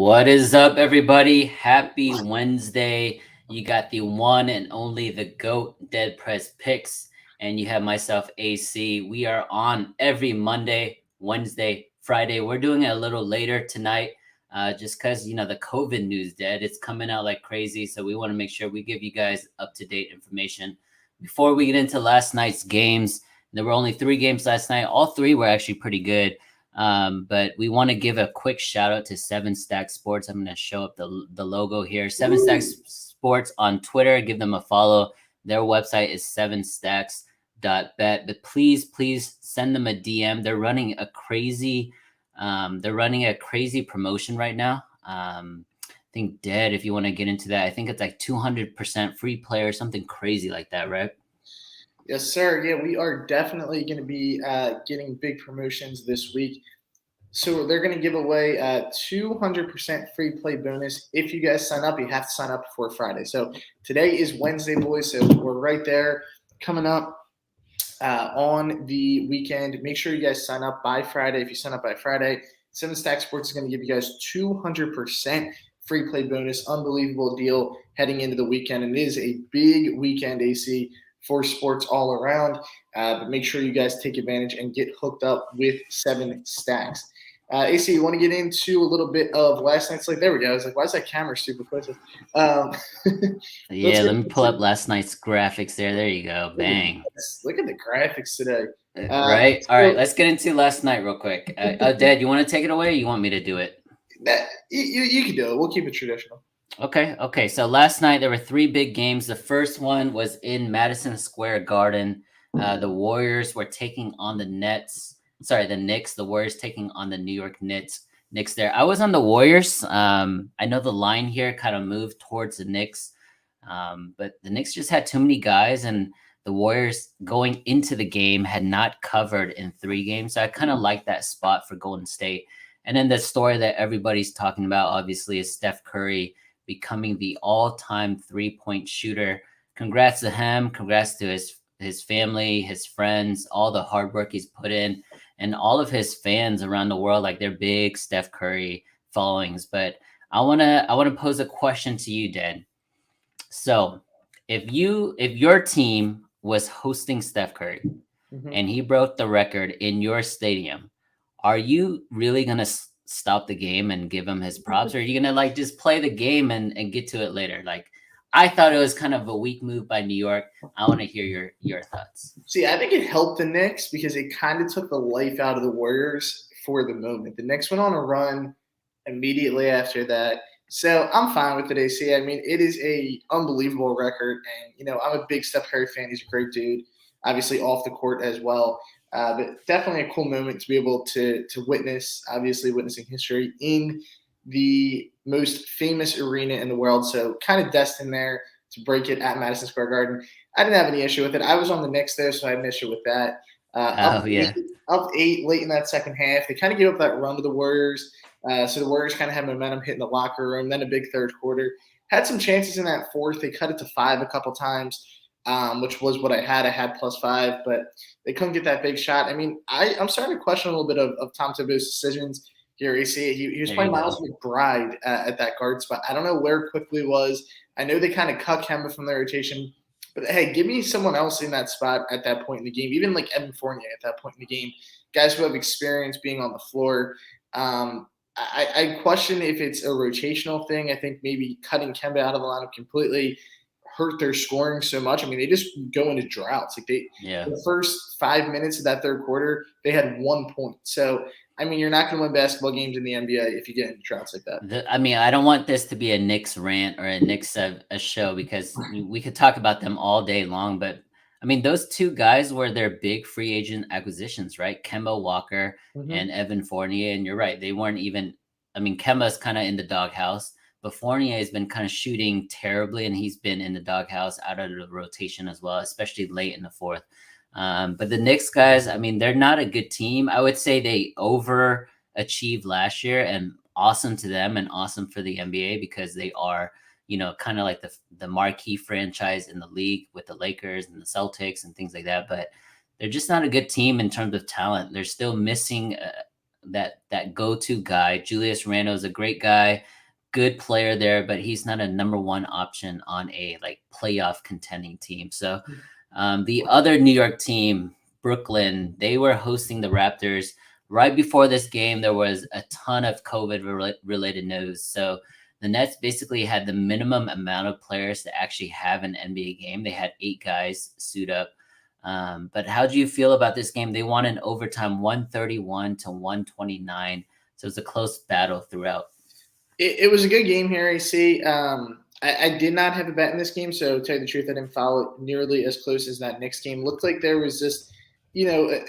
What is up, everybody? Happy Wednesday. You got the one and only the GOAT Dead Press Picks, and you have myself, AC. We are on every Monday, Wednesday, Friday. We're doing it a little later tonight just because, the COVID news, Dead, it's coming out like crazy. So we want to make sure we give you guys up to date information. Before we get into last night's games, there were only 3 games last night. All 3 were actually pretty good. But we want to give a quick shout out to Seven Stack Sports. I'm going to show up the logo here. Seven Stacks Sports on Twitter. Give them a follow. Their website is sevenstacks.bet. But please send them a DM. They're running a crazy promotion right now. I think Dead, if you want to get into that, I think it's like 200% free play or something crazy like that, right? Yes, sir. Yeah, we are definitely going to be getting big promotions this week. So they're going to give away a 200% free play bonus. If you guys sign up, you have to sign up before Friday. So today is Wednesday, boys. So we're right there coming up on the weekend. Make sure you guys sign up by Friday. If you sign up by Friday, Seven Stack Sports is going to give you guys 200% free play bonus. Unbelievable deal heading into the weekend. And it is a big weekend, AC, for sports all around. But make sure you guys take advantage and get hooked up with Seven Stacks. AC, you want to get into a little bit of last night's slate? There we go. I was like, why is that camera super close? Yeah, let me pull up last night's graphics there. There you go. Bang. Look at the graphics today. Right. All right. Let's get into last night real quick. Dad, you want to take it away or you want me to do it? You can do it. We'll keep it traditional. Okay. So last night there were 3 big games. The first one was in Madison Square Garden. The Warriors were taking on the Nets. Sorry, the Knicks. The Warriors taking on the New York Knicks there. I was on the Warriors. I know the line here kind of moved towards the Knicks, but the Knicks just had too many guys, and the Warriors going into the game had not covered in 3 games. So I kind of like that spot for Golden State. And then the story that everybody's talking about, obviously, is Steph Curry becoming the all-time 3-point shooter. Congrats to him. Congrats to his family, his friends, all the hard work he's put in, and all of his fans around the world. Like, they're big Steph Curry followings. But I wanna pose a question to you, Dad. So if your team was hosting Steph Curry and he broke the record in your stadium, are you really gonna stop the game and give him his props, or are you gonna just play the game and get to it later? I thought it was kind of a weak move by New York. I want to hear your thoughts. See, I think it helped the Knicks because it kind of took the life out of the Warriors for the moment. The Knicks went on a run immediately after that. So I'm fine with it, AC. I mean, it is a unbelievable record. And, I'm a big Steph Curry fan. He's a great dude, obviously off the court as well. But definitely a cool moment to be able to witness, obviously witnessing history in the most famous arena in the world. So kind of destined there to break it at Madison Square Garden. I didn't have any issue with it. I was on the Knicks there, so I had an issue with that. Up 8 late in that second half. They kind of gave up that run to the Warriors. So the Warriors kind of had momentum hitting the locker room. Then a big third quarter. Had some chances in that fourth. They cut it to 5 a couple times, which was what I had. I had +5, but they couldn't get that big shot. I mean, I'm starting to question a little bit of Tom Thibodeau's decisions here. You see, he was playing Miles McBride at that guard spot. I don't know where Quickly was. I know they kind of cut Kemba from their rotation. But, hey, give me someone else in that spot at that point in the game, even like Evan Fournier at that point in the game, guys who have experience being on the floor. I question if it's a rotational thing. I think maybe cutting Kemba out of the lineup completely hurt their scoring so much. I mean, they just go into droughts. The first 5 minutes of that third quarter, they had 1 point. So, I mean, you're not going to win basketball games in the NBA if you get into droughts like that. I don't want this to be a Knicks rant or a Knicks a show, because we could talk about them all day long. But, I mean, those 2 guys were their big free agent acquisitions, right? Kemba Walker and Evan Fournier. And you're right. They weren't even – I mean, Kemba's kind of in the doghouse. But Fournier has been kind of shooting terribly, and he's been in the doghouse out of the rotation as well, especially late in the fourth. But the Knicks guys, I mean, they're not a good team. I would say they overachieved last year, and awesome to them and awesome for the NBA, because they are, kind of like the marquee franchise in the league with the Lakers and the Celtics and things like that. But they're just not a good team in terms of talent. They're still missing that go-to guy. Julius Randle is a great guy. good player there, but he's not a number one option on a like playoff contending team. So the other New York team, Brooklyn, they were hosting the Raptors. Right before this game, there was a ton of COVID related news. So the Nets basically had the minimum amount of players to actually have an NBA game. They had 8 guys suit up. But how do you feel about this game? They won in overtime 131 to 129. So it's a close battle throughout. It was a good game here, AC. I did not have a bet in this game, so to tell you the truth, I didn't follow it nearly as close as that Knicks game. Looked like there was just, a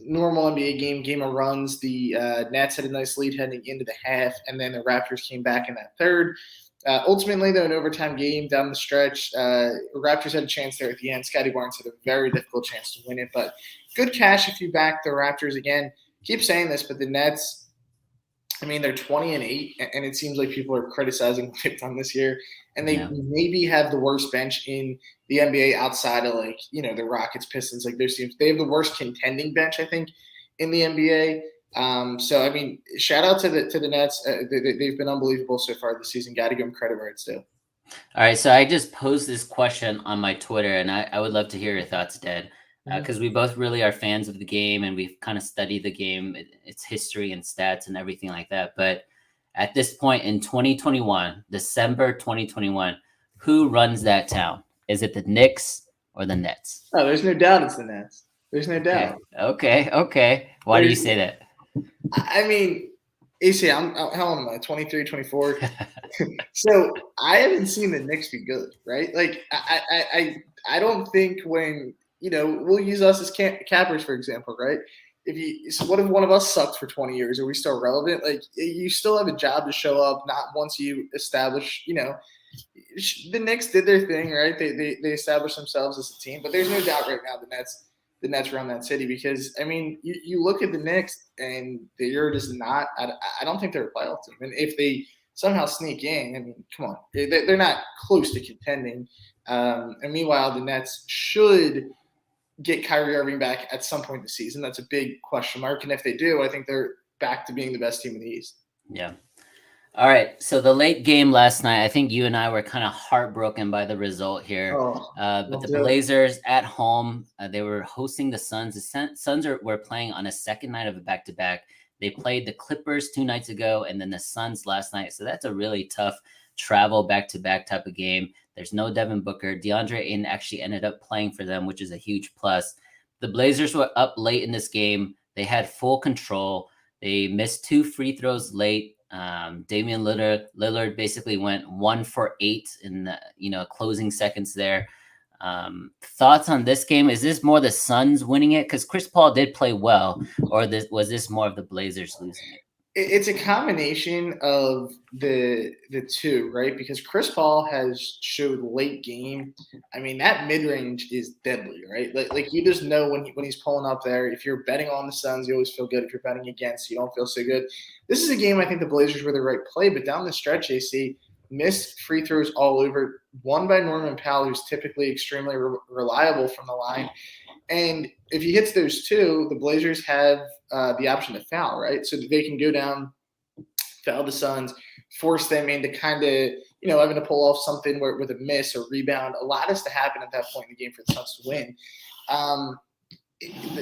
normal NBA game of runs. The Nets had a nice lead heading into the half, and then the Raptors came back in that third. Ultimately, though, an overtime game down the stretch, Raptors had a chance there at the end. Scottie Barnes had a very difficult chance to win it, but good cash if you back the Raptors again. Keep saying this, but the Nets, I mean, they're 20-8, and it seems like people are criticizing what they've done this year. And they maybe have the worst bench in the NBA outside of the Rockets, Pistons. Like they have the worst contending bench, I think, in the NBA. So I mean, shout out to the Nets. They've been unbelievable so far this season. Got to give them credit where it's due. All right, so I just posed this question on my Twitter, and I would love to hear your thoughts, Dad, because we both really are fans of the game, and we've kind of studied the game, its history and stats and everything like that. But at this point in 2021, December 2021, who runs that town? Is it the Knicks or the Nets? Oh, there's no doubt it's the Nets. There's no doubt. Okay. Why do you say that? I mean, AC, how old am I? 23, 24. So I haven't seen the Knicks be good, right? Like I don't think when we'll use us as cappers for example, right? So what if one of us sucked for 20 years? Are we still relevant? Like you still have a job to show up. Not once you establish, the Knicks did their thing, right? They established themselves as a team, but there's no doubt right now the Nets run that city because I mean you look at the Knicks and they're just not. I don't think they're a playoff team, and if they somehow sneak in, I mean, come on, they're not close to contending. And meanwhile, the Nets should get Kyrie Irving back at some point this season. That's a big question mark. And if they do, I think they're back to being the best team in the East. Yeah. All right. So the late game last night, I think you and I were kind of heartbroken by the result here. But the Blazers at home, they were hosting the Suns. The Suns were playing on a second night of a back-to-back. They played the Clippers 2 nights ago and then the Suns last night. So that's a really tough travel back-to-back type of game. There's no Devin Booker. DeAndre Ayton actually ended up playing for them, which is a huge plus. The Blazers were up late in this game. They had full control. They missed 2 free throws late. Damian Lillard basically went 1 for 8 in the closing seconds there. Thoughts on this game? Is this more the Suns winning it? Because Chris Paul did play well, or was this more of the Blazers losing it? It's a combination of the two, right? Because Chris Paul has showed late game. I mean, that mid range is deadly, right? Like you just know when he's pulling up there. If you're betting on the Suns, you always feel good. If you're betting against, you don't feel so good. This is a game I think the Blazers were the right play, but down the stretch, AC missed free throws all over. One by Norman Powell, who's typically extremely reliable from the line. And if he hits those 2, the Blazers have the option to foul, right? So that they can go down, foul the Suns, force them into kind of, having to pull off something with a miss or rebound. A lot has to happen at that point in the game for the Suns to win.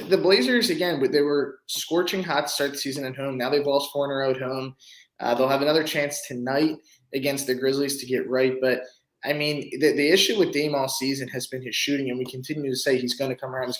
The Blazers, again, they were scorching hot to start the season at home. Now they've lost 4 in a row at home. They'll have another chance tonight against the Grizzlies to get right. But I mean, the issue with Dame all season has been his shooting, and we continue to say he's going to come around,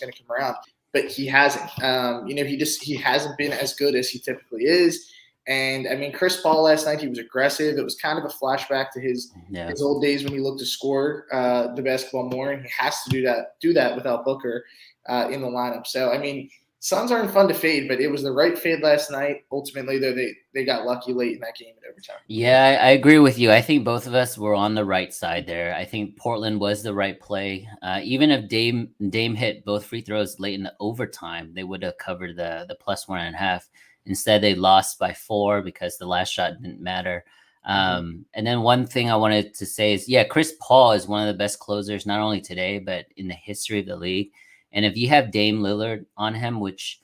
but he hasn't. He hasn't been as good as he typically is. And I mean, Chris Paul last night, he was aggressive. It was kind of a flashback to his old days when he looked to score the basketball more, and he has to do that without Booker in the lineup. So I mean, Suns aren't fun to fade, but it was the right fade last night. Ultimately, though, they got lucky late in that game in overtime. Yeah, I agree with you. I think both of us were on the right side there. I think Portland was the right play. Even if Dame hit both free throws late in the overtime, they would have covered the +1.5. Instead, they lost by 4 because the last shot didn't matter. And then one thing I wanted to say is, Chris Paul is one of the best closers, not only today, but in the history of the league. And if you have Dame Lillard on him, which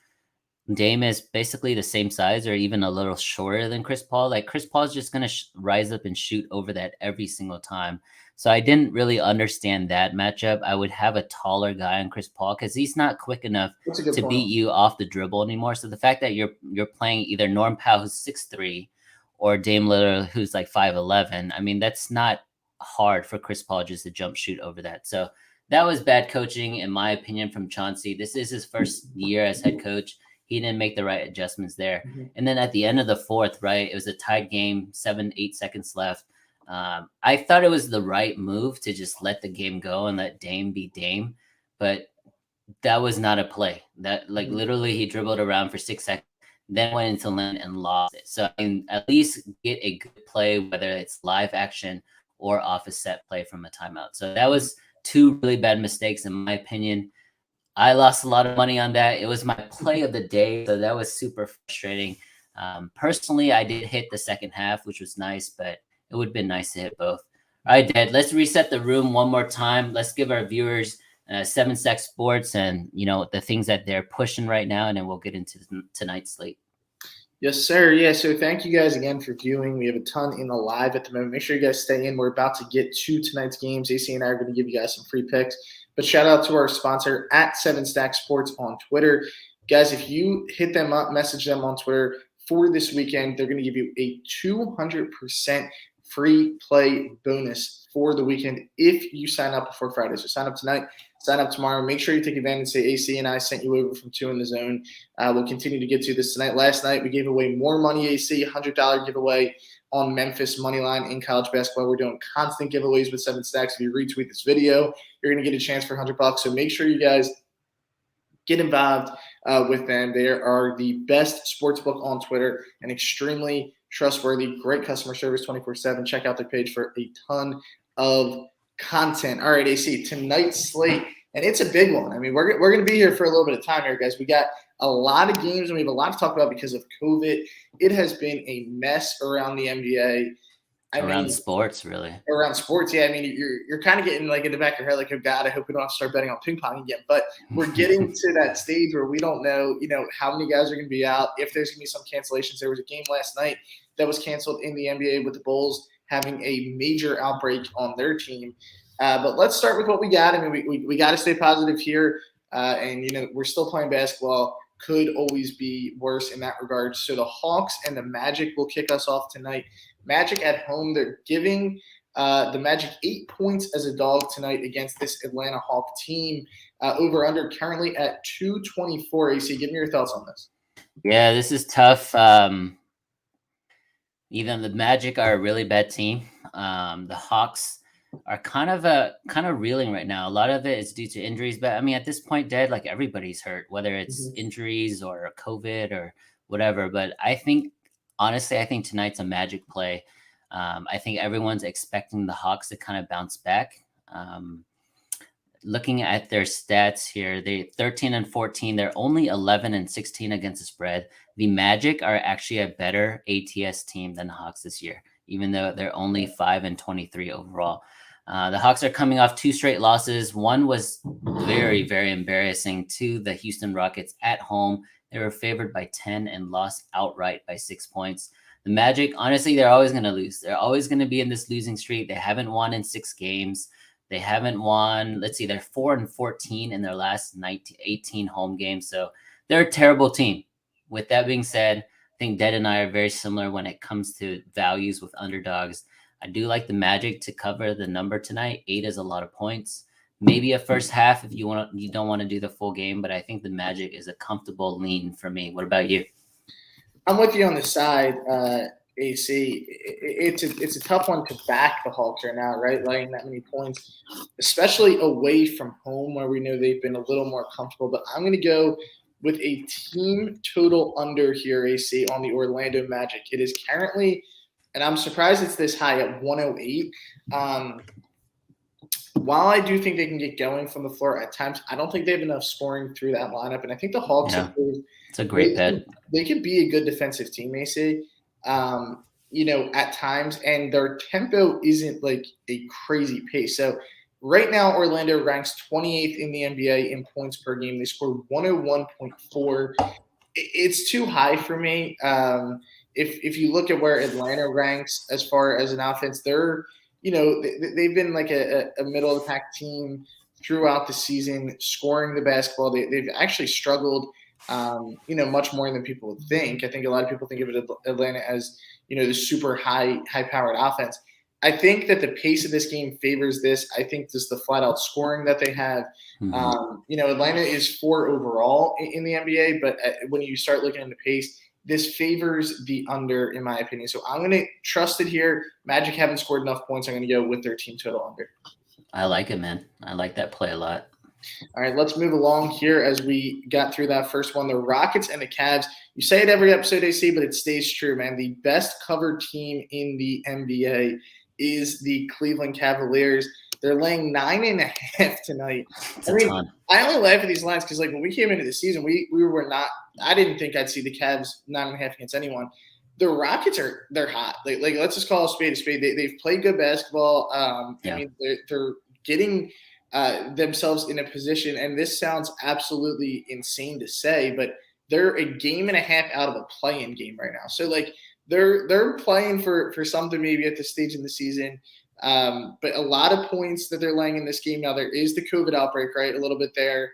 Dame is basically the same size or even a little shorter than Chris Paul. Like Chris Paul is just going to rise up and shoot over that every single time. So I didn't really understand that matchup. I would have a taller guy on Chris Paul because he's not quick enough That's a good to point. beat you off the dribble anymore. So the fact that you're playing either Norm Powell who's 6'3", or Dame Lillard who's like 5'11", I mean that's not hard for Chris Paul just to jump shoot over that. So that was bad coaching in my opinion from Chauncey. This is his first year as head coach. He didn't make the right adjustments there. Mm-hmm. And then at the end of the fourth, right, it was a tied game, 7-8 seconds left. I thought it was the right move to just let the game go and let Dame be Dame, but that was not a play. That literally he dribbled around for 6 seconds, then went into lane and lost it. So I mean, at least get a good play, whether it's live action or off a set play from a timeout. So that was two really bad mistakes in my opinion. I lost a lot of money on that. It was my play of the day, so that was super frustrating. Personally, I did hit the second half, which was nice, but it would have been nice to hit both. All right, Dad, let's reset the room one more time. Let's give our viewers 7 Stack Sports and the things that they're pushing right now, and then we'll get into tonight's slate. Yes, sir. Yeah, so thank you guys again for viewing. We have a ton in the live at the moment. Make sure you guys stay in. We're about to get to tonight's games. AC and I are going to give you guys some free picks. But shout out to our sponsor at 7 Stack Sports on Twitter. Guys, if you hit them up, message them on Twitter for this weekend, they're going to give you a 200% free play bonus for the weekend if you sign up before Friday. So sign up tonight, sign up tomorrow. Make sure you take advantage. Say AC and I sent you over from 2 in the Zone. We'll continue to get to this tonight. Last night we gave away more money, AC, $100 giveaway on Memphis Moneyline in college basketball. We're doing constant giveaways with 7 Stacks. If you retweet this video, you're going to get a chance for $100. So make sure you guys get involved with them. They are the best sportsbook on Twitter and extremely trustworthy, great customer service 24/7. Check out their page for a ton of content. All right, AC, tonight's slate, and it's a big one. I mean, we're going to be here for a little bit of time here, guys. We got a lot of games, and we have a lot to talk about because of COVID. It has been a mess around the NBA. Around sports, really. Around sports, yeah. I mean, you're kind of getting like in the back of your head, like, oh God, I hope we don't have to start betting on ping pong again. But we're getting to that stage where we don't know, how many guys are going to be out, if there's going to be some cancellations. There was a game last night that was canceled in the NBA with the Bulls having a major outbreak on their team. But let's start with what we got. I mean, we got to stay positive here, and we're still playing basketball. Could always be worse in that regard. So the Hawks and the Magic will kick us off tonight. Magic at home, they're giving the Magic 8 points as a dog tonight against this Atlanta Hawk team. Over-under currently at 224. AC, give me your thoughts on this. Yeah, this is tough. Even the Magic are a really bad team. The Hawks are kind of reeling right now. A lot of it is due to injuries, but I mean, at this point, Dad, like everybody's hurt, whether it's injuries or COVID or whatever. But honestly, I think tonight's a Magic play. I think everyone's expecting the Hawks to kind of bounce back. Looking at their stats here, they 13-14. They're only 11-16 against the spread. The Magic are actually a better ATS team than the Hawks this year, even though they're only 5-23 overall. The Hawks are coming off 2 straight losses. One was very, very embarrassing to the Houston Rockets at home. They were favored by 10 and lost outright by 6 points. The Magic, honestly, they're always going to lose. They're always going to be in this losing streak. They haven't won in 6 games. They haven't won. Let's see, they're 4-14 in their last 18 home games. So they're a terrible team. With that being said, I think Dead and I are very similar when it comes to values with underdogs. I do like the Magic to cover the number tonight. 8 is a lot of points. Maybe a first half if you don't want to do the full game, but I think the Magic is a comfortable lean for me. What about you? I'm with you on the side, AC. It's a tough one to back the Hawks right now, right? Laying that many points, especially away from home where we know they've been a little more comfortable. But I'm going to go with a team total under here, AC, on the Orlando Magic. It is currently, and I'm surprised it's this high at 108. While I do think they can get going from the floor at times, I don't think they have enough scoring through that lineup. And I think the Hawks, it's a great bet. They could be a good defensive team, AC, at times. And their tempo isn't like a crazy pace. So right now, Orlando ranks 28th in the NBA in points per game. They scored 101.4 it's too high for me. If you look at where Atlanta ranks as far as an offense, they're they've been like a middle of the pack team throughout the season, scoring the basketball. They've actually struggled, much more than people would think. I think a lot of people think of Atlanta as the super high powered offense. I think that the pace of this game favors this. I think just the flat out scoring that they have. Atlanta is 4 overall in the NBA, but when you start looking at the pace, this favors the under, in my opinion. So I'm going to trust it here. Magic haven't scored enough points. I'm going to go with their team total under. I like it, man. I like that play a lot. All right, let's move along here as we got through that first one. The Rockets and the Cavs. You say it every episode, AC, but it stays true, man. The best covered team in the NBA is the Cleveland Cavaliers. They're laying 9.5 tonight. I only laugh at these lines because, like, when we came into the season, we were not. I didn't think I'd see the Cavs 9.5 against anyone. The Rockets they're hot. Like let's just call a spade a spade. They've played good basketball. I mean, they're getting themselves in a position, and this sounds absolutely insane to say, but they're a game and a half out of a play-in game right now. So like they're playing for something maybe at this stage in the season. But a lot of points that they're laying in this game. Now there is the COVID outbreak, right? A little bit there.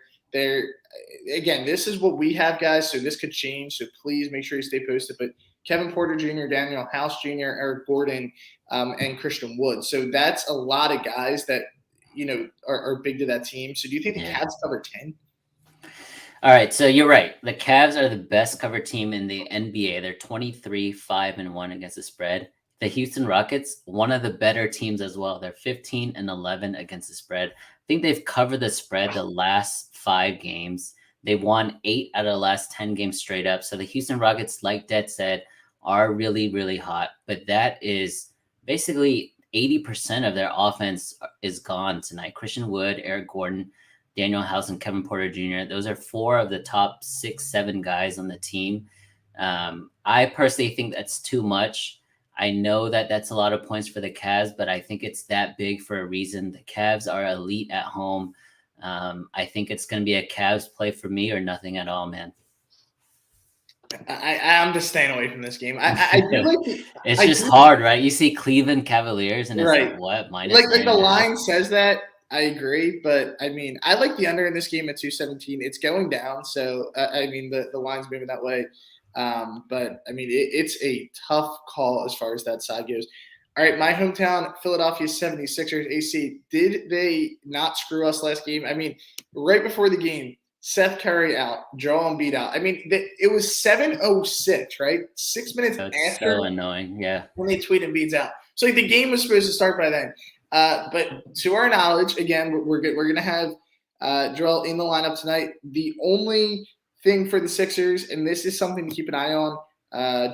Again, this is what we have, guys. So this could change. So please make sure you stay posted. But Kevin Porter Jr., Daniel House Jr., Eric Gordon, and Christian Wood. So that's a lot of guys that are big to that team. So do you think the Cavs cover 10? All right, so you're right. The Cavs are the best covered team in the NBA. They're 23-5-1 against the spread. The Houston Rockets, one of the better teams as well. They're 15-11 against the spread. I think they've covered the spread the last 5 games. They won 8 out of the last 10 games straight up. So the Houston Rockets, like Dad said, are really, really hot. But that is basically 80% of their offense is gone tonight. Christian Wood, Eric Gordon, Daniel House, and Kevin Porter Jr. Those are 4 of the top 6-7 guys on the team. I personally think that's too much. I know that that's a lot of points for the Cavs, but I think it's that big for a reason. The Cavs are elite at home. I think it's going to be a Cavs play for me or nothing at all, man. I'm just staying away from this game. I feel like it's just hard, right? You see Cleveland Cavaliers, and it's like what minus like the line says that. I agree, but I mean, I like the under in this game at 217. It's going down, so I mean the line's moving that way. But I mean, it's a tough call as far as that side goes. All right, my hometown, Philadelphia 76ers. AC, did they not screw us last game? I mean, right before the game, Seth Curry out, Joel Embiid out. I mean, it was 7:06, right? 6 minutes after. So annoying, yeah. When they tweet Embiid's out, so like the game was supposed to start by then. But to our knowledge, again, we're going to have Joel in the lineup tonight. The only thing for the Sixers, and this is something to keep an eye on,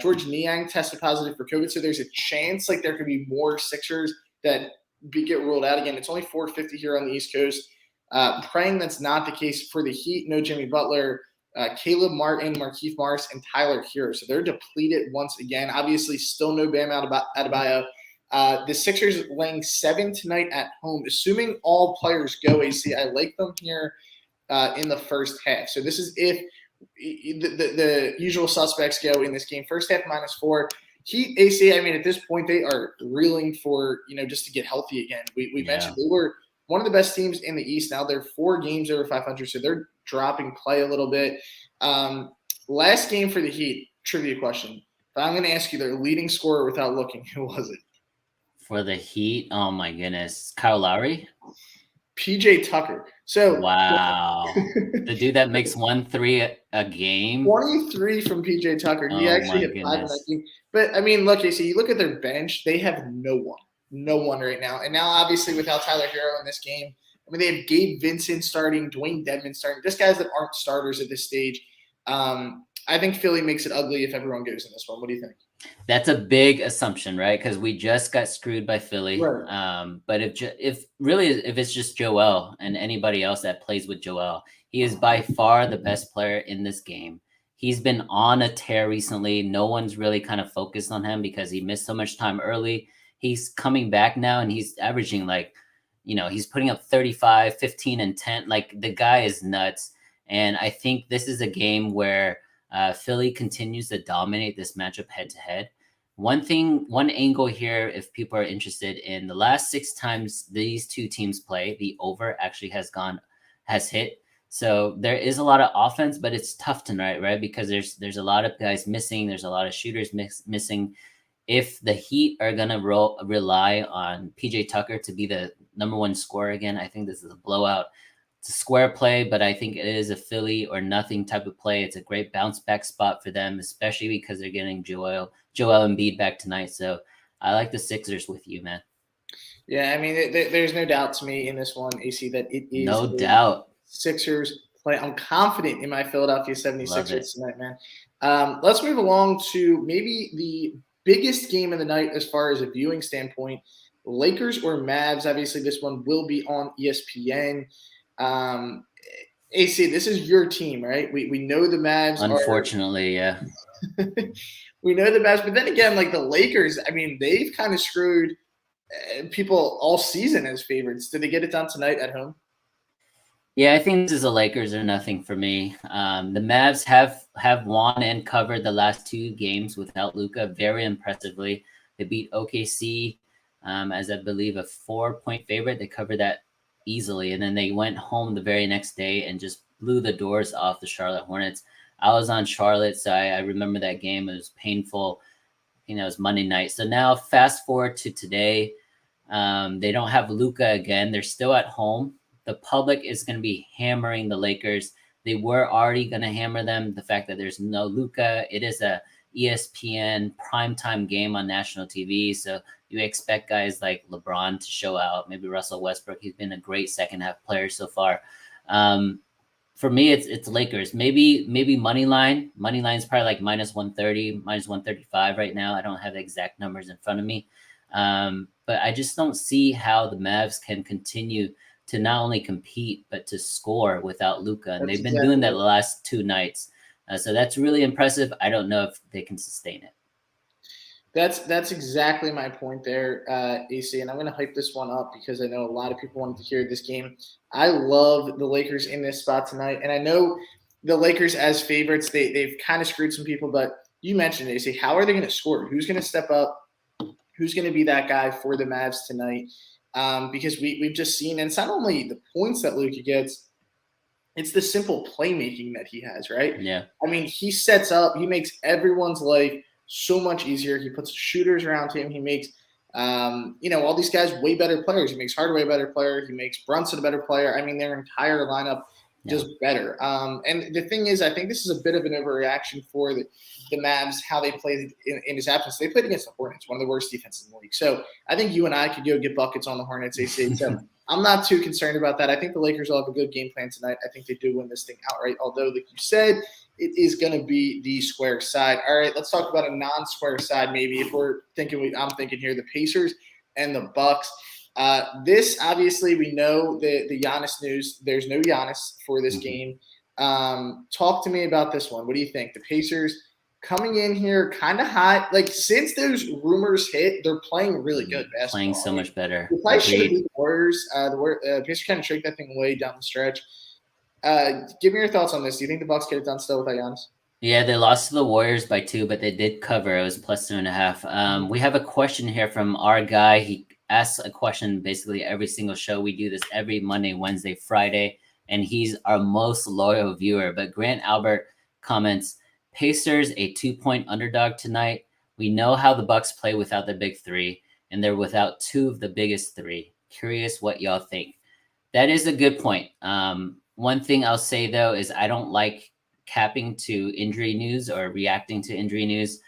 George Niang tested positive for COVID, so there's a chance like there could be more Sixers that get ruled out again. It's only 4:50 here on the East Coast. Praying that's not the case for the Heat. No Jimmy Butler, Caleb Martin, Markieff Morris, and Tyler Hero. So they're depleted once again. Obviously, still no Bam Adebayo. The Sixers laying 7 tonight at home. Assuming all players go, AC, I like them here in the first half. So this is if the usual suspects go in this game. First half -4. Heat, AC, I mean, at this point, they are reeling for, just to get healthy again. We mentioned they were one of the best teams in the East. Now they're 4 games over 500, so they're dropping play a little bit. Last game for the Heat, trivia question. But I'm going to ask you their leading scorer without looking. Who was it? For the Heat, oh my goodness, Kyle Lowry, PJ Tucker. So wow, the dude that makes 1-3 a game, 23 from PJ Tucker. He actually hit 5 in that game. But I mean, look, AC, you look at their bench; they have no one right now. And now, obviously, without Tyler Hero in this game, I mean, they have Gabe Vincent starting, Dwayne Dedmon starting, just guys that aren't starters at this stage. I think Philly makes it ugly if everyone goes in this one. What do you think? That's a big assumption, right? Because we just got screwed by Philly. Right. But if it's just Joel and anybody else that plays with Joel, he is by far the best player in this game. He's been on a tear recently. No one's really kind of focused on him because he missed so much time early. He's coming back now and he's averaging he's putting up 35, 15, and 10. Like the guy is nuts. And I think this is a game where Philly continues to dominate this matchup head to head. One angle here, if people are interested in the last 6 times these two teams play, the over actually has hit. So there is a lot of offense, but it's tough tonight, right? Because there's a lot of guys missing. There's a lot of shooters missing. If the Heat are gonna rely on PJ Tucker to be the number one scorer again, I think this is a blowout. It's a square play, but I think it is a Philly or nothing type of play. It's a great bounce back spot for them, especially because they're getting Joel Embiid back tonight. So I like the Sixers with you, man. Yeah, I mean, there's no doubt to me in this one, AC, that it is No doubt. Sixers play. I'm confident in my Philadelphia 76ers tonight, man. Let's move along to maybe the biggest game of the night as far as a viewing standpoint. Lakers or Mavs. Obviously, this one will be on ESPN. AC, this is your team, right? We know the Mavs. Unfortunately, yeah. We know the Mavs, but then again, like the Lakers, I mean, they've kind of screwed people all season as favorites. Did they get it done tonight at home? Yeah, I think this is the Lakers or nothing for me. The Mavs have won and covered the last 2 games without Luka very impressively. They beat OKC as I believe a 4-point favorite. They covered that easily, and then they went home the very next day and just blew the doors off the Charlotte Hornets. I was on Charlotte, so I remember that game. It was painful. You know, it was Monday night. So now fast forward to today. They don't have Luka again. They're still at home. The public is going to be hammering the Lakers. They were already going to hammer them. The fact that there's no Luka, it is a ESPN primetime game on national TV. So you expect guys like LeBron to show out, maybe Russell Westbrook. He's been a great second half player so far. For me, it's Lakers. Maybe money line. Money line is probably like minus 130, minus 135 right now. I don't have the exact numbers in front of me. But I just don't see how the Mavs can continue to not only compete but to score without Luka, and they've been doing that the last 2 nights. So that's really impressive. I don't know if they can sustain it. That's exactly my point there, AC, and I'm going to hype this one up because I know a lot of people wanted to hear this game. I love the Lakers in this spot tonight, and I know the Lakers as favorites, they've kind of screwed some people, but you mentioned, AC, how are they going to score? Who's going to step up? Who's going to be that guy for the Mavs tonight? Because we've just seen, and it's not only the points that Luka gets, it's the simple playmaking that he has, right? Yeah. I mean, he sets up, he makes everyone's life so much easier. He puts shooters around him. He makes, all these guys way better players. He makes Hardaway a better player. He makes Brunson a better player. I mean, their entire lineup just better. And the thing is, I think this is a bit of an overreaction for the Mavs, how they played in his absence. They played against the Hornets, one of the worst defenses in the league. So I think you and I could go get buckets on the Hornets, AC. So I'm not too concerned about that. I think the Lakers will have a good game plan tonight. I think they do win this thing outright, although, like you said, it is going to be the square side. All right, let's talk about a non-square side maybe. If we're thinking, I'm thinking here, the Pacers and the Bucks. This, obviously, we know the Giannis news. There's no Giannis for this game. Talk to me about this one. What do you think? The Pacers coming in here kind of hot. Like, since those rumors hit, they're playing really good basketball. Playing so much better. They probably should have beat the Warriors. The Pacers kind of shake that thing away down the stretch. Give me your thoughts on this. Do you think the Bucks get it done still without Giannis? Yeah, they lost to the Warriors by 2, but they did cover. It was plus 2.5. We have a question here from our guy. He asks a question basically every single show. We do this every Monday, Wednesday, Friday, and he's our most loyal viewer. But Grant Albert comments, Pacers a 2-point underdog tonight. We know how the Bucks play without the big 3, and they're without 2 of the biggest 3. Curious what y'all think. That is a good point. One thing I'll say, though, is I don't like capping to injury news or reacting to injury news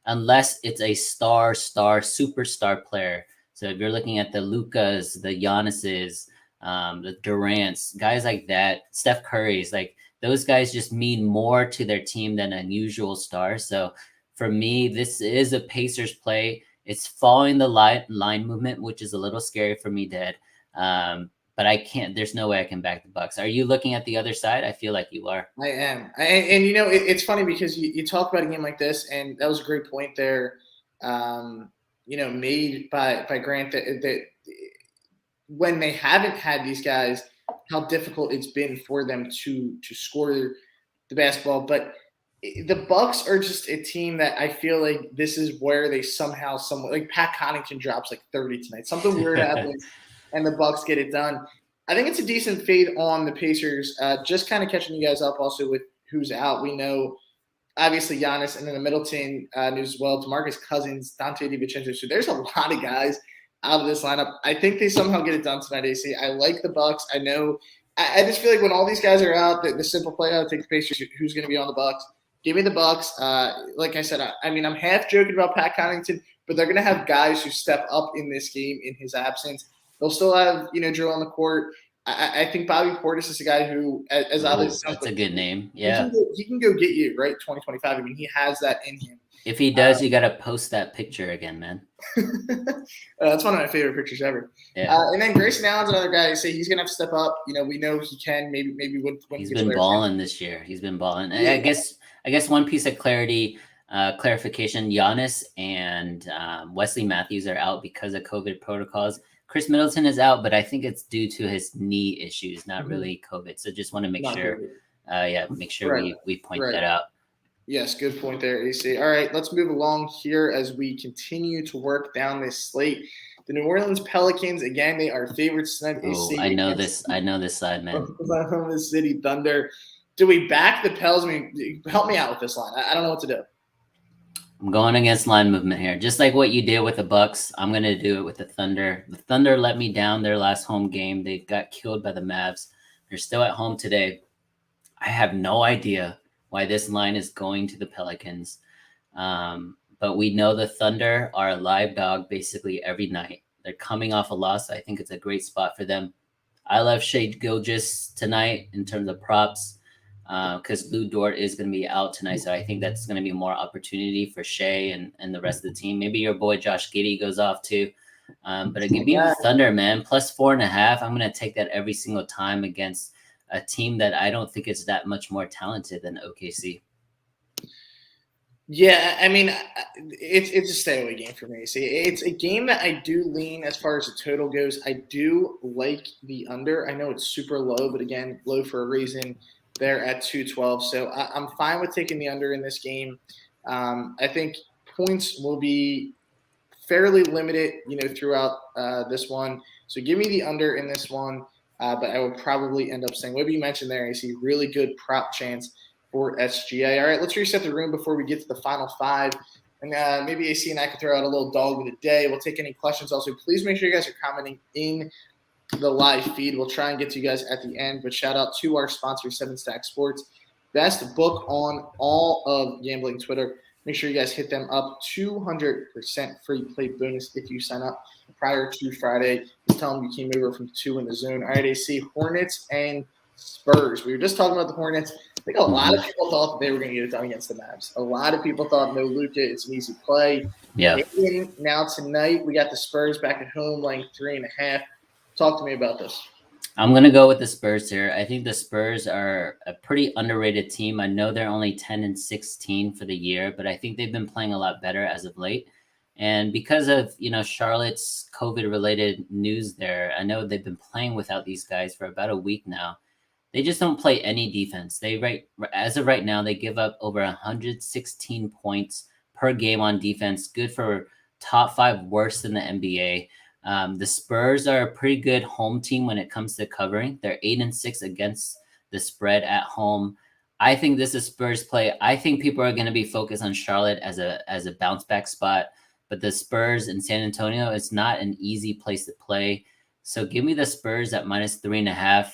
unless it's a superstar player. So if you're looking at the Lukas, the Giannis's, the Durant's, guys like that, Steph Curry's, like those guys just mean more to their team than an usual star. So for me, this is a Pacers play. It's following the line movement, which is a little scary for me, Dad. But I can't. There's no way I can back the Bucks. Are you looking at the other side? I feel like you are. I am, and it's funny because you talk about a game like this, and that was a great point there. Made by Grant that when they haven't had these guys, how difficult it's been for them to score the basketball. But the Bucks are just a team that I feel like this is where they somehow, like Pat Connaughton drops like 30 tonight. Something weird happens, and the Bucks get it done. I think it's a decent fade on the Pacers. Just kind of catching you guys up also with who's out. We know obviously Giannis, and then the Middleton news as well. DeMarcus Cousins, Dante DiVincenzo. So there's a lot of guys out of this lineup. I think they somehow get it done tonight, AC. I like the Bucks. I know. I just feel like when all these guys are out, the simple play out, take the Pacers. Who's going to be on the Bucks? Give me the Bucks. Like I said, I mean, I'm half joking about Pat Connaughton, but they're going to have guys who step up in this game in his absence. They'll still have, Drew on the court. I think Bobby Portis is a guy who, as obviously, that's a good name. Yeah, he can go get you right 2025. I mean, he has that in him. If he does, you got to post that picture again, man. That's one of my favorite pictures ever. Yeah. And then Grayson Allen's another guy. I say he's gonna have to step up. We know he can. Maybe when he's been balling this year. He's been balling. Yeah. I guess one piece of clarification: Giannis and Wesley Matthews are out because of COVID protocols. Chris Middleton is out, but I think it's due to his knee issues, not really COVID. So just want to make sure. Make sure we point that out. Yes, good point there, AC. All right, let's move along here as we continue to work down this slate. The New Orleans Pelicans, again, they are favorites tonight. Oh, I know this side, man. Oklahoma City Thunder. Do we back the Pels? I mean, help me out with this line. I don't know what to do. I'm going against line movement here. Just like what you did with the Bucks, I'm going to do it with the Thunder. The Thunder let me down their last home game. They got killed by the Mavs. They're still at home today. I have no idea why this line is going to the Pelicans. But we know the Thunder are a live dog basically every night. They're coming off a loss. I think it's a great spot for them. I love Shai Gilgeous tonight in terms of props because Lou Dort is going to be out tonight. So I think that's going to be more opportunity for Shai and the rest of the team. Maybe your boy Josh Giddey goes off too. But give me the Thunder, man. Plus 4.5. I'm going to take that every single time against a team that I don't think is that much more talented than OKC. Yeah, I mean, it's a stay away game for me. See, it's a game that I do lean as far as the total goes. I do like the under. I know it's super low, but again, low for a reason. They're at 212, so I'm fine with taking the under in this game. I think points will be fairly limited, throughout this one. So give me the under in this one. But I would probably end up saying, what you mentioned there, AC, really good prop chance for SGA. All right, let's reset the room before we get to the final five. And maybe AC and I can throw out a little dog of the day. We'll take any questions also. Please make sure you guys are commenting in the live feed. We'll try and get to you guys at the end. But shout out to our sponsor, 7Stack Sports. Best book on all of gambling Twitter. Make sure you guys hit them up. 200% free play bonus if you sign up prior to Friday. Just tell them you came over from 2 in the zone. All right, AC, Hornets and Spurs. We were just talking about the Hornets. I think a lot of people thought that they were going to get it done against the Mavs. A lot of people thought, no, Luka, it's an easy play. Yeah. Now tonight, we got the Spurs back at home, laying 3.5. Talk to me about this. I'm going to go with the Spurs here. I think the Spurs are a pretty underrated team. I know they're only 10-16 for the year, but I think they've been playing a lot better as of late. And because of, Charlotte's COVID-related news there, I know they've been playing without these guys for about a week now. They just don't play any defense. As of right now, they give up over 116 points per game on defense. Good for top 5, worse than the NBA. The Spurs are a pretty good home team when it comes to covering. They're 8-6 against the spread at home. I think this is Spurs play. I think people are going to be focused on Charlotte as a bounce back spot, but the Spurs in San Antonio is not an easy place to play. So give me the Spurs at minus 3.5.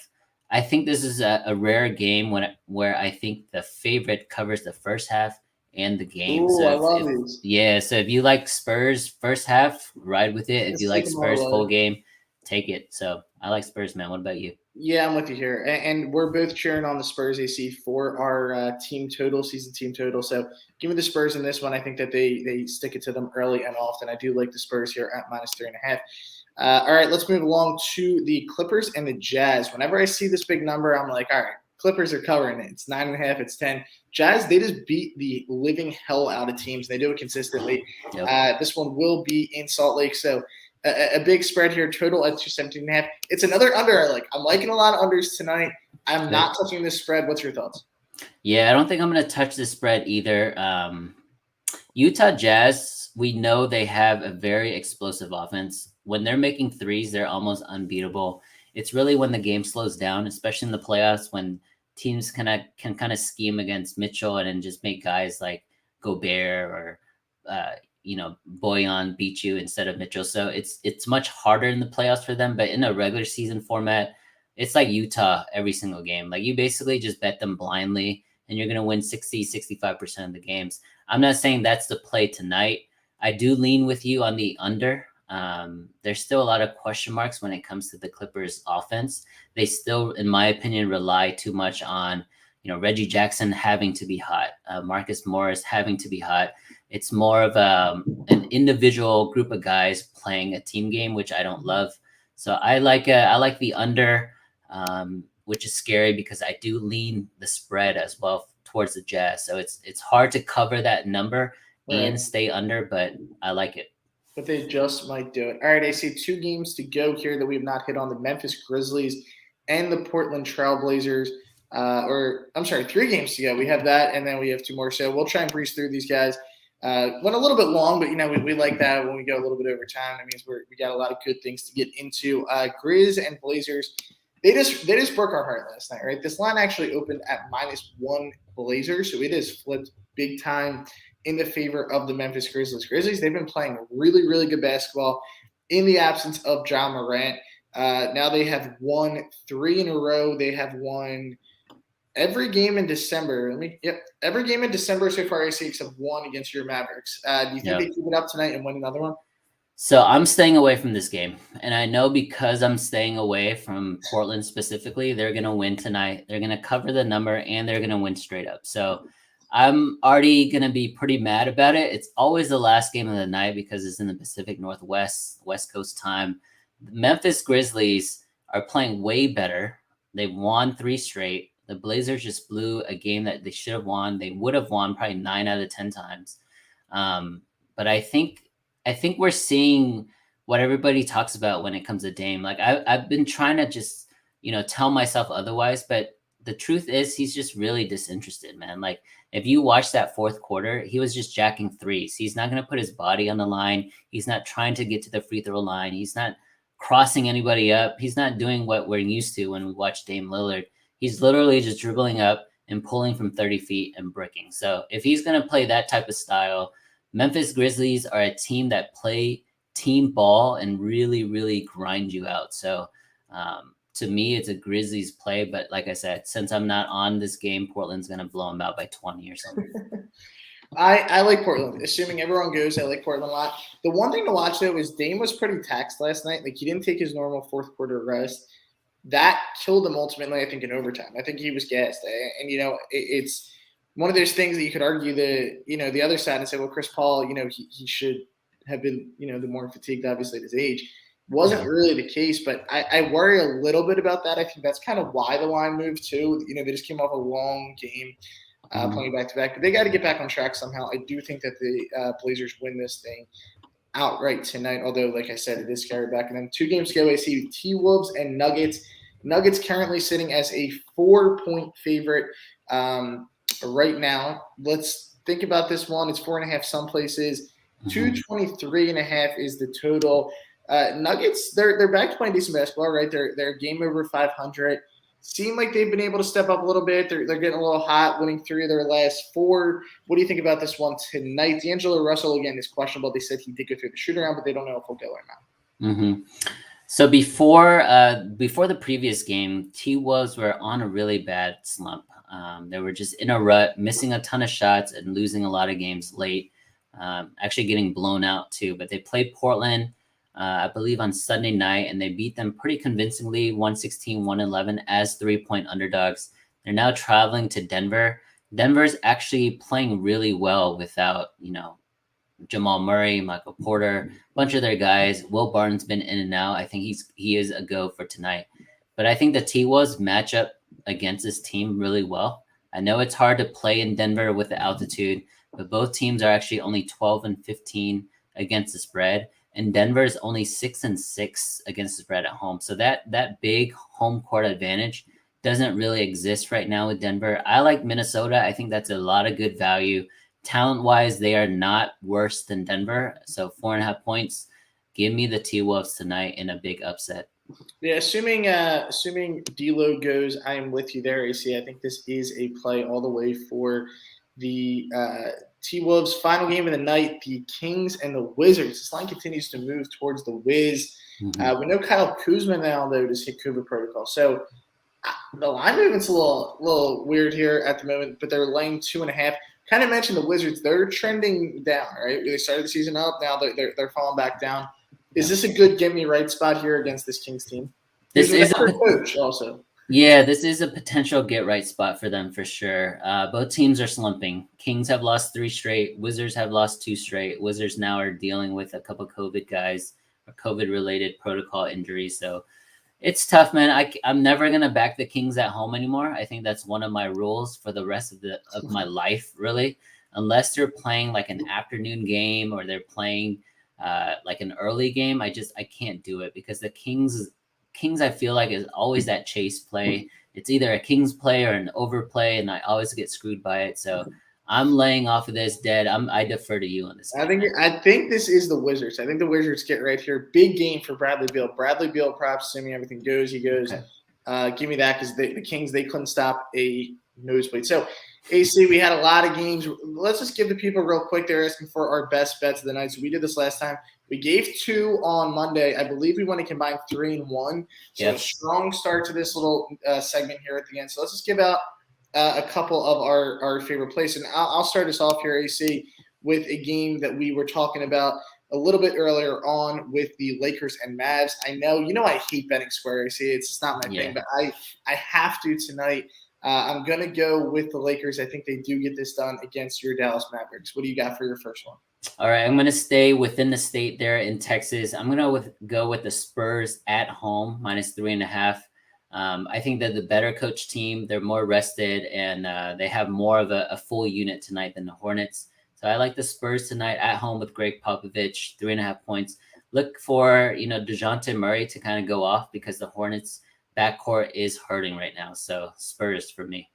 I think this is a rare game where I think the favorite covers the first half and the game. Ooh, I love these. Yeah, so if you like Spurs first half, ride with it. If you like Spurs full game, take it. So I like Spurs, man. What about you? Yeah, I'm with you here. And we're both cheering on the Spurs, AC, for our season team total. So give me the Spurs in this one. I think that they stick it to them early and often. I do like the Spurs here at minus 3.5. All right, let's move along to the Clippers and the Jazz. Whenever I see this big number, I'm like, all right, Clippers are covering it. It's 9.5, it's 10. Jazz, they just beat the living hell out of teams. They do it consistently. Yep. This one will be in Salt Lake. So a big spread here, total at 217.5. It's another under I like. I'm liking a lot of unders tonight. I'm not touching this spread. What's your thoughts? Yeah, I don't think I'm going to touch the spread either. Utah Jazz, we know they have a very explosive offense. When they're making threes, they're almost unbeatable. It's really when the game slows down, especially in the playoffs, when teams can kind of scheme against Mitchell and then just make guys like Gobert or Boyan beat you instead of Mitchell. So it's much harder in the playoffs for them. But in a regular season format, it's like Utah every single game. Like you basically just bet them blindly and you're going to win 65% of the games. I'm not saying that's the play tonight. I do lean with you on the under. There's still a lot of question marks when it comes to the Clippers offense. They still, in my opinion, rely too much on, Reggie Jackson having to be hot, Marcus Morris having to be hot. It's more of an individual group of guys playing a team game, which I don't love. So I like the under, which is scary because I do lean the spread as well towards the Jazz. So it's hard to cover that number and Right. stay under, but I like it. But they just might do it. All right, I see 2 games to go here that we have not hit on: the Memphis Grizzlies and the Portland Trailblazers. Or I'm sorry, 3 games to go. We have that, and then we have 2 more. So we'll try and breeze through these guys. Went a little bit long, but we like that when we go a little bit over time. That means we got a lot of good things to get into. Grizz and Blazers. They just broke our heart last night, right? This line actually opened at -1 Blazers, so it is flipped big time in the favor of the Memphis Grizzlies. Grizzlies, they've been playing really, really good basketball in the absence of Ja Morant. Now they have won 3 in a row. They have won every game in December. Every game in December so far, AC except one against your Mavericks. Do you think Yeah. they keep it up tonight and win another one? So I'm staying away from this game. And I know because I'm staying away from Portland specifically, they're going to win tonight. They're going to cover the number and they're going to win straight up. So I'm already going to be pretty mad about it. It's always the last game of the night because it's in the Pacific Northwest, West Coast time. The Memphis Grizzlies are playing way better. They've won 3 straight. The Blazers just blew a game that they should have won. They would have won probably 9 out of 10 times. But I think we're seeing what everybody talks about when it comes to Dame. Like I've been trying to just, tell myself otherwise, but the truth is he's just really disinterested, man. Like if you watch that fourth quarter, he was just jacking threes. He's not going to put his body on the line. He's not trying to get to the free throw line. He's not crossing anybody up. He's not doing what we're used to when we watch Dame Lillard. He's literally just dribbling up and pulling from 30 feet and bricking. So if he's going to play that type of style, Memphis Grizzlies are a team that play team ball and really, really grind you out. So to me, it's a Grizzlies play. But like I said, since I'm not on this game, Portland's going to blow them out by 20 or something. I like Portland. Assuming everyone goes, I like Portland a lot. The one thing to watch though is Dame was pretty taxed last night. Like he didn't take his normal fourth quarter rest. That killed him ultimately, I think, in overtime. I think he was gassed. And it's one of those things that you could argue the other side and say, well, Chris Paul, he should have been, the more fatigued, obviously, at his age. Wasn't Yeah. really the case, but I worry a little bit about that. I think that's kind of why the line moved too. They just came off a long game playing back to back. But they got to get back on track somehow. I do think that the Blazers win this thing outright tonight. Although, like I said, it is scary back. And then 2 games ago, I see T-Wolves and Nuggets. Nuggets currently sitting as a 4-point favorite right now. Let's think about this one. It's 4.5 some places. 223.5 is the total. Nuggets, they're back to playing decent basketball, right? They're game over 500. Seem like they've been able to step up a little bit. They're getting a little hot, winning 3 of their last 4. What do you think about this one tonight? D'Angelo Russell, again, is questionable. They said he did go through the shoot-around, but they don't know if he'll go or not. So before the previous game, T-Wolves were on a really bad slump. They were just in a rut, missing a ton of shots and losing a lot of games late. Actually getting blown out too. But they played Portland, I believe, on Sunday night, and they beat them pretty convincingly, 116-111 as 3-point underdogs. They're now traveling to Denver. Denver's actually playing really well without, Jamal Murray, Michael Porter, a bunch of their guys. Will Barton's been in and out. I think he is a go for tonight. But I think the T-Wolves match up against this team really well. I know it's hard to play in Denver with the altitude, but both teams are actually only 12-15 against the spread, and Denver is only 6-6 against the spread at home. So that big home court advantage doesn't really exist right now with Denver. I like Minnesota. I think that's a lot of good value. Talent-wise, they are not worse than Denver. So 4.5 points. Give me the T-Wolves tonight in a big upset. Yeah, assuming D'Lo goes, I am with you there, AC. I think this is a play all the way for the T-Wolves. Final game of the night, the Kings and the Wizards. This line continues to move towards the Wiz. We know Kyle Kuzma now, though, does hit COVID protocol. So the line movement's a little weird here at the moment, but they're laying 2.5. Kind of mentioned the Wizards; they're trending down, right? They started the season up, now they're falling back down. Is this a good get me right spot here against this Kings team? This is a coach also. Yeah, this is a potential get right spot for them for sure. Both teams are slumping. Kings have lost 3 straight. Wizards have lost 2 straight. Wizards now are dealing with a couple COVID guys, or COVID related protocol injuries. So it's tough, man. I'm never gonna back the Kings at home anymore. I think that's one of my rules for the rest of my life, really. Unless they're playing like an afternoon game or they're playing like an early game, I can't do it because the Kings I feel like is always that chase play. It's either a Kings play or an overplay, and I always get screwed by it. So I'm laying off of this dead. I defer to you on this. I think this is the Wizards. I think the Wizards get right here. Big game for Bradley Beal. Bradley Beal, props, assuming everything goes. He goes. Okay. Give me that because the Kings, they couldn't stop a nosebleed. So AC, we had a lot of games. Let's just give the people real quick. They're asking for our best bets of the night. So we did this last time. We gave 2 on Monday. I believe we want to combine 3 and 1. So a strong start to this little segment here at the end. So let's just give out a couple of our favorite plays. And I'll start us off here, AC, with a game that we were talking about a little bit earlier on with the Lakers and Mavs. I know I hate betting square, AC. It's just not my thing, but I have to tonight. I'm going to go with the Lakers. I think they do get this done against your Dallas Mavericks. What do you got for your first one? All right, I'm going to stay within the state there in Texas. I'm going to go with the Spurs at home, -3.5. I think they're the better coach team. They're more rested, and they have more of a full unit tonight than the Hornets. So I like the Spurs tonight at home with Greg Popovich, 3.5 points. Look for, DeJounte Murray to kind of go off because the Hornets backcourt is hurting right now. So Spurs for me.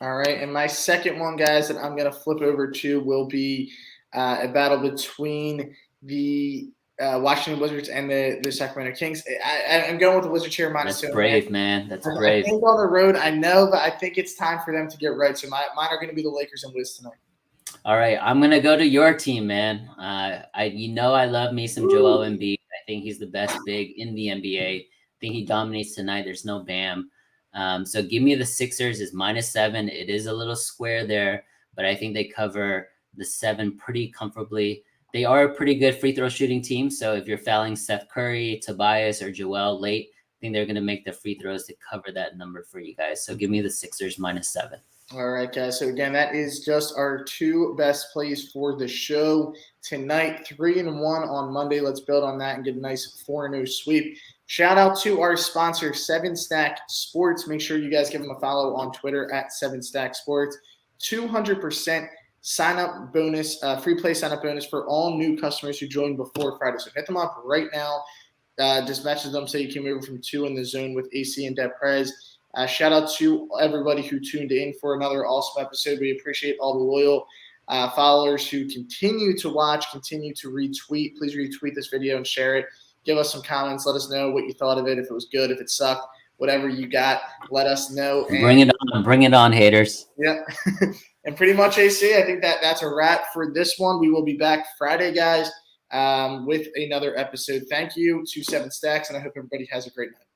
All right, and my second one, guys, that I'm going to flip over to will be a battle between the Washington Wizards and the Sacramento Kings. I'm going with the Wizards here. That's brave, man. That's brave. I think on the road, I know, but I think it's time for them to get right. So mine are going to be the Lakers and Wiz tonight. All right, I'm going to go to your team, man. I love me some Joel Embiid. I think he's the best big in the NBA. I think he dominates tonight. There's no Bam. So give me the Sixers is -7. It is a little square there, but I think they cover the 7 pretty comfortably. They are a pretty good free throw shooting team. So if you're fouling Seth Curry, Tobias, or Joel late, I think they're going to make the free throws to cover that number for you guys. So give me the Sixers -7. All right, guys. So again, that is just our 2 best plays for the show tonight. 3 and 1 on Monday. Let's build on that and get a nice 4-0 sweep. Shout out to our sponsor, 7Stack Sports. Make sure you guys give them a follow on Twitter at 7Stack Sports. 200% sign-up bonus, free play sign-up bonus for all new customers who join before Friday. So hit them up right now. Just message them so you can move from 2 in the zone with AC and Deprez. Shout out to everybody who tuned in for another awesome episode. We appreciate all the loyal followers who continue to watch, continue to retweet. Please retweet this video and share it. Give us some comments. Let us know what you thought of it, if it was good, if it sucked, whatever you got. Let us know. And bring it on, haters. Yeah. And pretty much, AC, I think that's a wrap for this one. We will be back Friday, guys, with another episode. Thank you to 7 Stacks, and I hope everybody has a great night.